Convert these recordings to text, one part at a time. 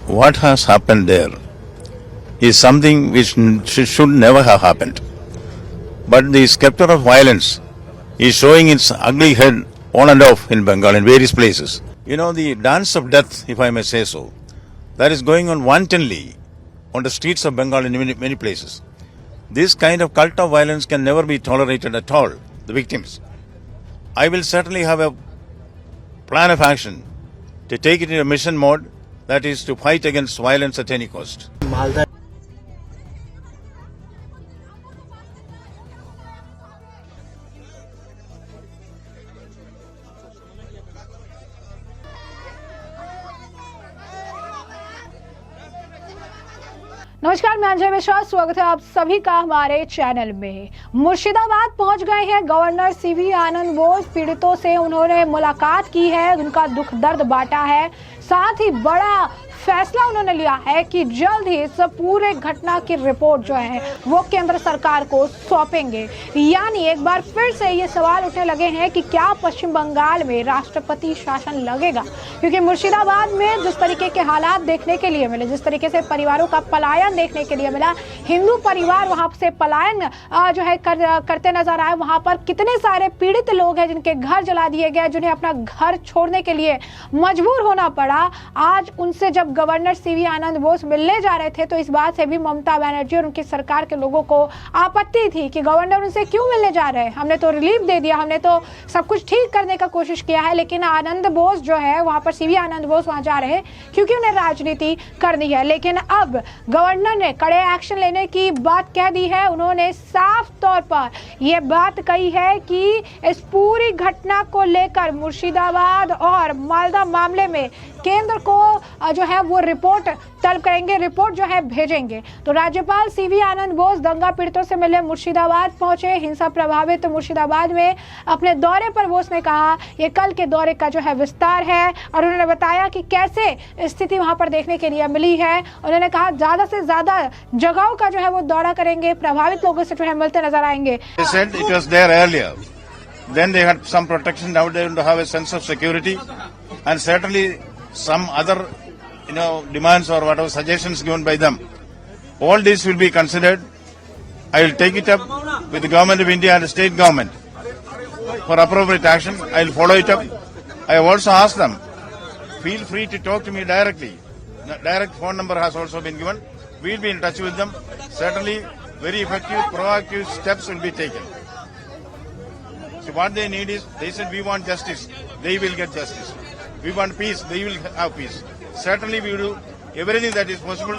what has happened there is something which should never have happened. But the scepter of violence is showing its ugly head on and off in Bengal in various places. You know, the dance of death, if I may say so, that is going on wantonly on the streets of Bengal in many places. This kind of cult of violence can never be tolerated at all, the victims. I will certainly have a plan of action to take it in a mission mode, that is to fight against violence at any cost. Malda नमस्कार, मैं अंजय मिश्रा, स्वागत है आप सभी का हमारे channel में। मुर्शिदाबाद पहुंच गए हैं गवर्नर सीवी आनंद बोस। पीड़ितों से उन्होंने मुलाकात की है, उनका दुख दर्द बांटा है, साथ ही बड़ा फैसला उन्होंने लिया है कि जल्द ही इस पूरे घटना की रिपोर्ट जो है वो केंद्र सरकार को सौंपेंगे। यानी एक बार फिर से ये सवाल उठने लगे हैं कि क्या पश्चिम बंगाल में राष्ट्रपति शासन लगेगा, क्योंकि मुर्शिदाबाद में जिस तरीके के हालात देखने के लिए मिले, जिस तरीके से परिवारों का पलायन देखने के लिए मिला, हिंदू परिवार वहां से पलायन जो है करते नजर आए, वहां पर कितने सारे पीड़ित लोग हैं जिनके घर जला दिए गए, जिन्हें अपना घर छोड़ने के लिए मजबूर होना पड़ा। आज उनसे जब गवर्नर सीवी आनंद बोस मिलने जा रहे थे तो इस बात से भी ममता बनर्जी और उनकी सरकार के लोगों को आपत्ति थी कि गवर्नर उनसे क्यों मिलने जा रहे हैं, हमने तो रिलीफ दे दिया, हमने तो सब कुछ ठीक करने का कोशिश किया है। लेकिन आनंद बोस जो है वहां पर, सीवी आनंद बोस वहां जा रहे हैं क्योंकि उन्हें राजनीति करनी है। लेकिन अब गवर्नर ने कड़े एक्शन लेने की बात कह दी है। उन्होंने साफ तौर पर यह बात कही है कि इस पूरी घटना को लेकर मुर्शिदाबाद और मालदा मामले में केंद्र को जो है वो रिपोर्ट तलब करेंगे, रिपोर्ट जो है भेजेंगे। तो राज्यपाल सीवी आनंद बोस दंगा पीड़ितों से मिले मुर्शिदाबाद पहुंचे। हिंसा प्रभावित मुर्शिदाबाद में अपने दौरे पर बोस ने कहा ये कल के दौरे का जो है विस्तार है, और उन्होंने बताया कि कैसे स्थिति वहां पर देखने के लिए मिली है। उन्होंने कहा ज्यादा से ज्यादा जगहों का जो है वो दौरा करेंगे, प्रभावित लोगों से जो है मिलते नजर आएंगे। Then they had some protection. Now they want to have a sense of security, and certainly some other, demands or whatever suggestions given by them. All this will be considered. I will take it up with the government of India and the state government for appropriate action. I will follow it up. I have also asked them, feel free to talk to me directly. The direct phone number has also been given. We will be in touch with them. Certainly, very effective, proactive steps will be taken. So what they need is, they said we want justice, they will get justice. We want peace, they will have peace. Certainly we will do everything that is possible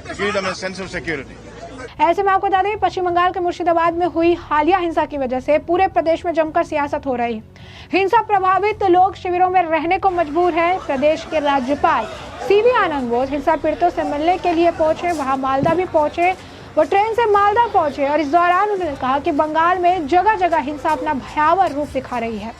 to give them a sense of security. ऐसे में आपको बता दें, पश्चिम बंगाल के मुर्शिदाबाद में हुई हालिया हिंसा की वजह से पूरे प्रदेश में जमकर सियासत हो रही। हिंसा प्रभावित लोग शिविरों में रहने को मजबूर हैं। प्रदेश के राज्यपाल सीवी आनंद बोस हिंसा पीड़ितों से मिलने के लिए पहुंचे, वहां मालदा भी पहुंचे, वो ट्रेन से मालदा पहुंचे, और इस दौरान उन्होंने कहा कि बंगाल में जगह जगह हिंसा अपना भयावह रूप दिखा रही है।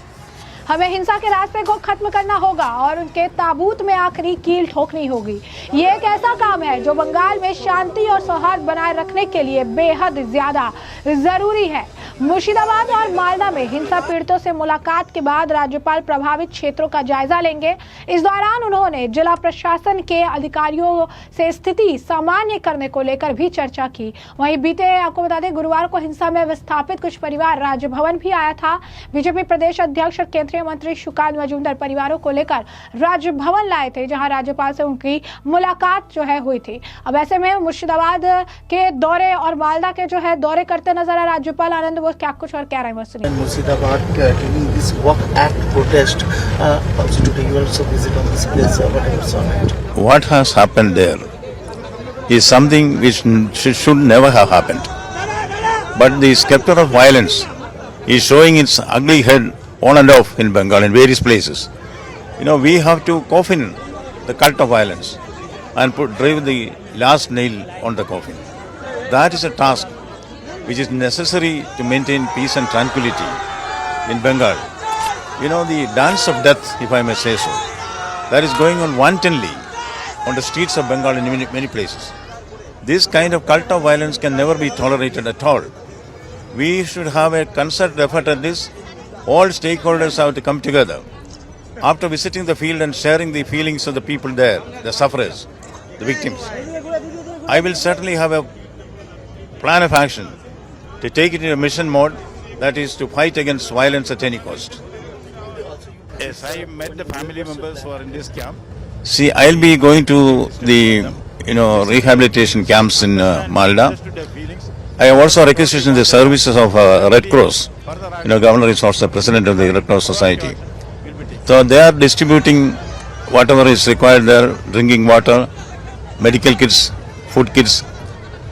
हमें हिंसा के रास्ते को खत्म करना होगा और उनके ताबूत में आखिरी कील ठोकनी होगी। ये एक ऐसा काम है जो बंगाल में शांति और सौहार्द बनाए रखने के लिए बेहद ज्यादा जरूरी है। मुर्शिदाबाद और मालदा में हिंसा पीड़ितों से मुलाकात के बाद राज्यपाल प्रभावित क्षेत्रों का जायजा लेंगे। इस दौरान उन्होंने जिला प्रशासन के अधिकारियों से स्थिति सामान्य करने को लेकर भी चर्चा की। वहीं बीते आपको बता दें, गुरुवार को हिंसा में विस्थापित कुछ परिवार राजभवन भी आया था। बीजेपी प्रदेश अध्यक्ष और केंद्रीय मंत्री सुकांत मजूमदार परिवारों को लेकर राजभवन लाए थे, जहां राज्यपाल से उनकी मुलाकात जो है हुई थी। अब ऐसे में मुर्शिदाबाद के दौरे और मालदा के जो है दौरे करते नजर आए राज्यपाल आनंद बोस। क्या कुछ और क्या रहे हैं Murshidabad during this walk act protest, also today you also visit on this place. What has happened there is something which should never have happened. But the scepter of violence is showing its ugly head on and off in Bengal in various places. We have to coffin the cult of violence and drive the last nail on the coffin. That is a task which is necessary to maintain peace and tranquility in Bengal. The dance of death, if I may say so, that is going on wantonly on the streets of Bengal in many places. This kind of cult of violence can never be tolerated at all. We should have a concerted effort at this. All stakeholders have to come together. After visiting the field and sharing the feelings of the people there, the sufferers, the victims. I will certainly have a plan of action to take it in a mission mode, that is to fight against violence at any cost. Yes, I met the family members who are in this camp. See, I'll be going to the rehabilitation camps in Malda. I have also requisitioned the services of Red Cross. Governor is also president of the Red Cross Society. So they are distributing whatever is required there, drinking water, medical kits, food kits,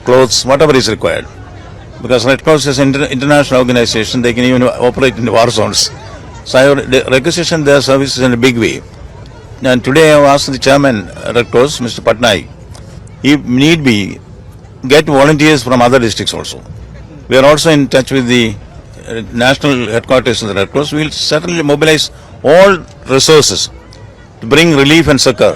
clothes, whatever is required. Because Red Cross is an international organization, they can even operate in war zones. So I have requisitioned their services in a big way. And today I have asked the chairman, Red Cross, Mr. Patnaik, if need be, get volunteers from other districts also. We are also in touch with the national headquarters of the Red Cross. We will certainly mobilize all resources to bring relief and succor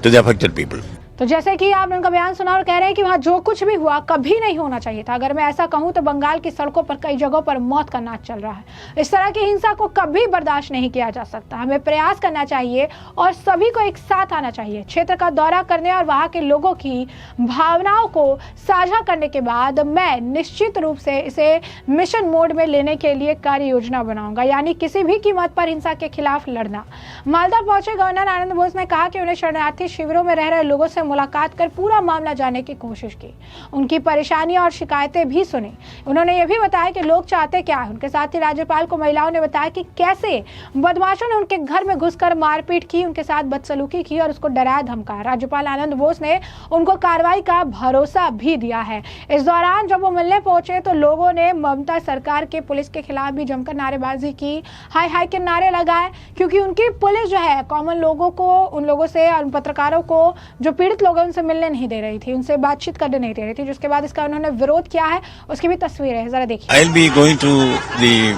to the affected people. तो जैसे कि आपने उनका बयान सुना और कह रहे हैं कि वहाँ जो कुछ भी हुआ कभी नहीं होना चाहिए था। अगर मैं ऐसा कहूँ तो बंगाल की सड़कों पर कई जगहों पर मौत का नाच चल रहा है। इस तरह की हिंसा को कभी बर्दाश्त नहीं किया जा सकता। हमें प्रयास करना चाहिए और सभी को एक साथ आना चाहिए। क्षेत्र का दौरा करने और वहाँ के लोगों की भावनाओं को साझा करने के बाद मैं निश्चित रूप से इसे मिशन मोड में लेने के लिए कार्य योजना बनाऊंगा, यानी किसी भी कीमत पर हिंसा के खिलाफ लड़ना। मालदा पहुंचे गवर्नर आनंद बोस ने कहा कि उन्हें शरणार्थी शिविरों में रह रहे लोगों से मुलाकात कर पूरा मामला जानने की कोशिश की, उनकी परेशानियां और शिकायतें भी सुनी। उन्होंने ये भी बताया कि लोग चाहते क्या है। उनके साथ ही राज्यपाल को महिलाओं ने बताया कि कैसे बदमाशों ने उनके घर में घुसकर मारपीट की, उनके साथ बदसलूकी की और उसको डराया धमकाया। राज्यपाल आनंद बोस ने उनको कार्रवाई का भरोसा भी दिया है। इस दौरान जब वो मिलने पहुंचे तो लोगों ने ममता सरकार के पुलिस के खिलाफ भी जमकर नारेबाजी की, हाय हाय के नारे लगाए, क्योंकि उनकी पुलिस जो है कॉमन लोगों को, उन लोगों से और पत्रकारों को जो पीड़ित लोग हैं उनसे मिलने नहीं दे रही थी, उनसे बातचीत करने नहीं दे रही थी। जिसके बाद इसका उन्होंने विरोध किया है, उसकी भी तस्वीर है, जरा देखिए। I'll be going to the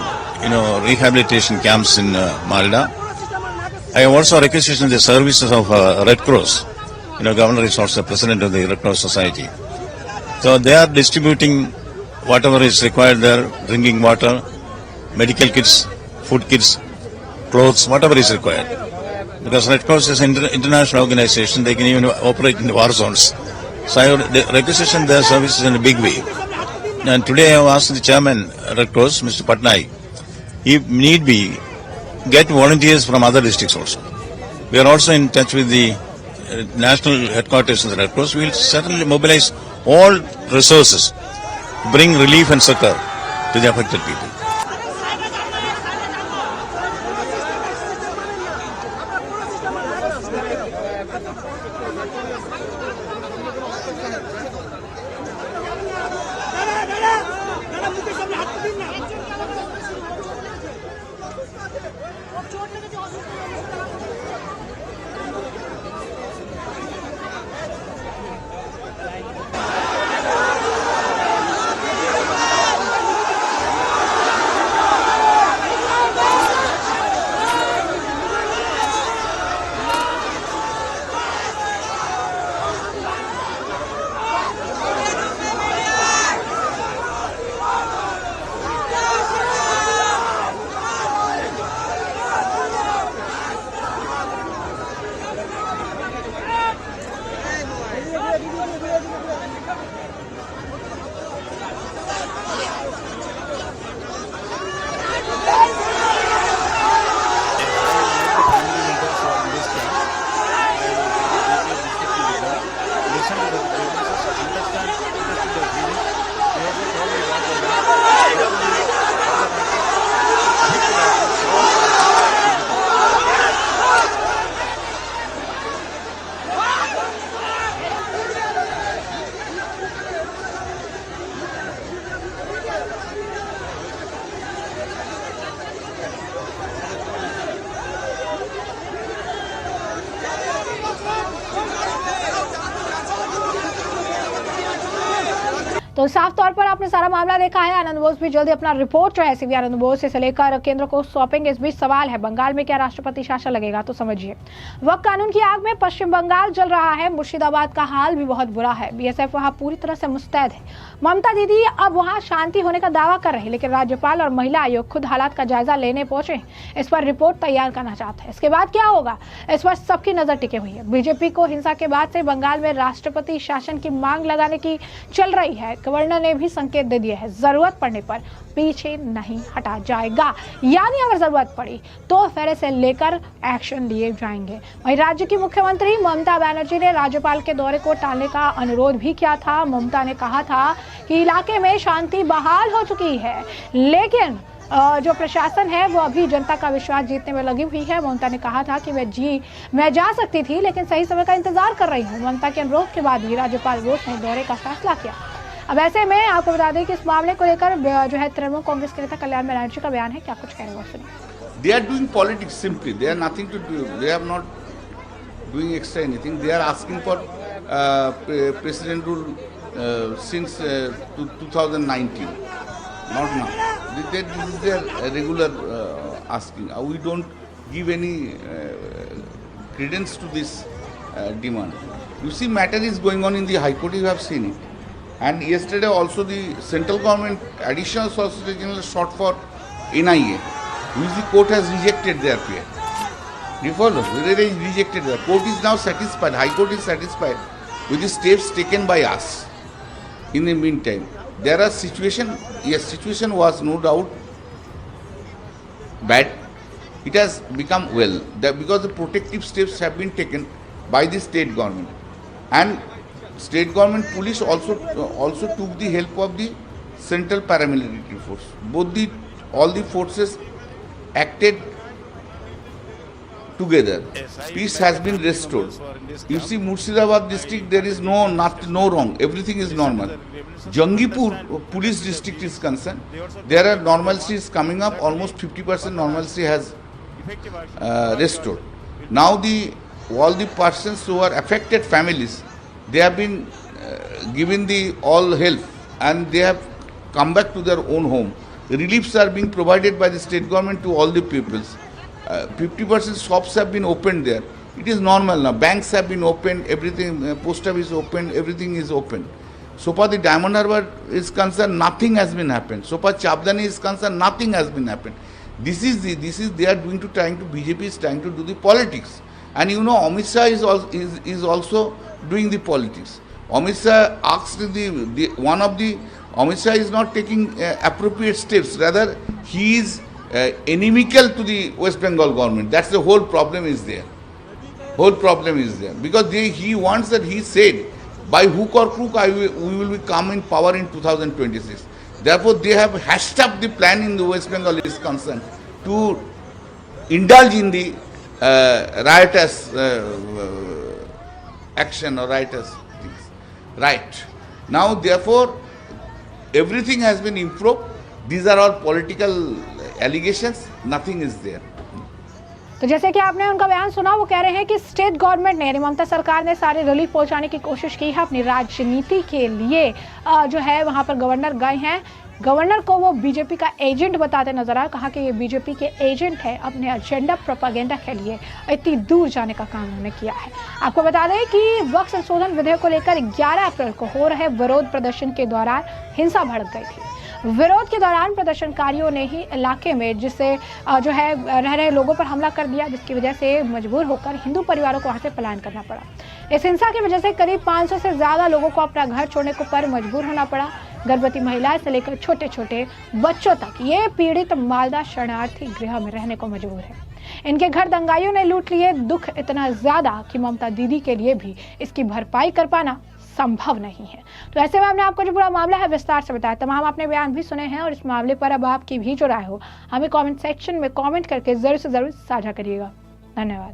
rehabilitation camps in Malda. I have also requisitioned the services of Red Cross. Governor is also president of the Red Cross Society. So they are distributing whatever is required there, drinking water, medical kits, food kits, clothes, whatever is required. Because Red Cross is an international organization, they can even operate in war zones. So I have requisitioned their services in a big way. And today I have asked the chairman, Red Cross, Mr. Patnaik, if need be, get volunteers from other districts also. We are also in touch with the national headquarters of the Red Cross. We will certainly mobilize all resources to bring relief and succor to the affected people. तो साफ तौर पर आपने सारा मामला देखा है। आनंद बोस भी जल्दी अपना रिपोर्ट जो है सीवी आनंद बोस से लेकर केंद्र को सौंपेंगे। इस बीच सवाल है, बंगाल में क्या राष्ट्रपति शासन लगेगा? तो समझिए, वक्त कानून की आग में पश्चिम बंगाल जल रहा है। मुर्शिदाबाद का हाल भी बहुत बुरा है। बीएसएफ वहां पूरी तरह से मुस्तैद है। ममता दीदी अब वहां शांति होने का दावा कर रही है, लेकिन राज्यपाल और महिला आयोग खुद हालात का जायजा लेने पहुंचे, इस पर रिपोर्ट तैयार करना चाहते हैं। इसके बाद क्या होगा, इस पर सबकी नजर टिकी हुई है। बीजेपी को हिंसा के बाद से बंगाल में राष्ट्रपति शासन की मांग लगाने की चल रही है। गवर्नर ने भी संकेत दे दिए हैं, जरूरत पड़ने पर पीछे नहीं हटा जाएगा, यानी अगर जरूरत पड़ी तो फेरे से लेकर एक्शन लिए जाएंगे। वहीं राज्य की मुख्यमंत्री ममता बनर्जी ने राज्यपाल के दौरे को टालने का अनुरोध भी किया था। ममता ने कहा था कि इलाके में शांति बहाल हो चुकी है, लेकिन जो प्रशासन है वो अभी जनता का विश्वास जीतने में लगी हुई है। ममता ने कहा था कि मैं जा सकती थी, लेकिन सही समय का इंतजार कर रही हूँ। ममता के अनुरोध के बाद भी राज्यपाल बोस ने दौरे का फैसला किया। अब ऐसे में आपको बता दें कि इस मामले को लेकर जो है तृणमूल कांग्रेस के नेता कल्याण बनर्जी का बयान है। क्या कुछ कह रहे हैं सुनिए। They are doing politics simply. They are nothing to do. They are not doing extra anything. They are asking for president rule since 2019, not now. This is their regular asking. We don't give any credence to this demand. You see, matter is going on in the High Court. You have seen it. And yesterday also the central government additional solicitor general sought for NIA, which the court has rejected their prayer. Do you follow? They rejected their. Court is now satisfied. High Court is satisfied with the steps taken by us. In the meantime, there are situation. Yes, situation was no doubt bad. It has become well because the protective steps have been taken by the state government, and state government police also took the help of the central paramilitary force. All the forces acted together. Peace has been restored. You see, Murshidabad district, there is no wrong. Everything is normal. Jangipur police district is concerned. There are normalcy is coming up. Almost 50% normalcy has restored. Now all the persons who are affected families, they have been given the all help and they have come back to their own home. Reliefs are being provided by the state government to all the peoples. 50% shops have been opened there. It is normal now. Banks have been opened, everything, post office is open, everything is open. So far the Diamond Harbour is concerned, nothing has been happened. So far Chabdani is concerned, nothing has been happened. This is they are BJP is trying to do the politics. And you know, Amit Shah is also doing the politics. Amit Shah asked Amit Shah is not taking appropriate steps. Rather, he is inimical to the West Bengal government. That's the whole problem is there. Because he wants that he said, by hook or crook, we will come in power in 2026. Therefore, they have hashed up the plan in the West Bengal is concerned to indulge in the riotous action or riotous things. Right. Now, therefore, everything has been improved. These are all political allegations. Nothing is there. तो जैसे कि आपने उनका बयान सुना, वो कह रहे हैं कि स्टेट गवर्नमेंट ने यानी ममता सरकार ने सारे रिलीफ पहुंचाने की कोशिश की है अपनी राजनीति के लिए। जो है वहां पर गवर्नर गए हैं, गवर्नर को वो बीजेपी का एजेंट बताते नजर आए। कहा कि ये बीजेपी के एजेंट है, अपने एजेंडा प्रोपेगेंडा के लिए इतनी दूर जाने का काम उन्होंने किया है। आपको बता दें कि वक्फ संशोधन विधेयक को लेकर 11 अप्रैल को हो रहे विरोध प्रदर्शन के दौरान हिंसा भड़क गई थी। विरोध के दौरान प्रदर्शनकारियों ने ही इलाके में जिससे जो है रह रहे लोगों पर हमला कर दिया, जिसकी वजह से मजबूर होकर हिंदू परिवारों को वहां से पलायन करना पड़ा। इस हिंसा की वजह से करीब 500 से ज्यादा लोगों को अपना घर छोड़ने को पर मजबूर होना पड़ा। गर्भवती महिलाएं से लेकर छोटे छोटे बच्चों तक ये पीड़ित मालदा शरणार्थी गृह में रहने को मजबूर है। इनके घर दंगाइयों ने लूट लिए। दुख इतना ज्यादा कि ममता दीदी के लिए भी इसकी भरपाई कर पाना संभव नहीं है। तो ऐसे में हमने आपको जो पूरा मामला है विस्तार से बताया, तमाम आपने बयान भी सुने हैं और इस मामले पर अब आपकी भी जो राय हो हमें कमेंट सेक्शन में कमेंट करके जरूर से जरूर साझा करिएगा। धन्यवाद।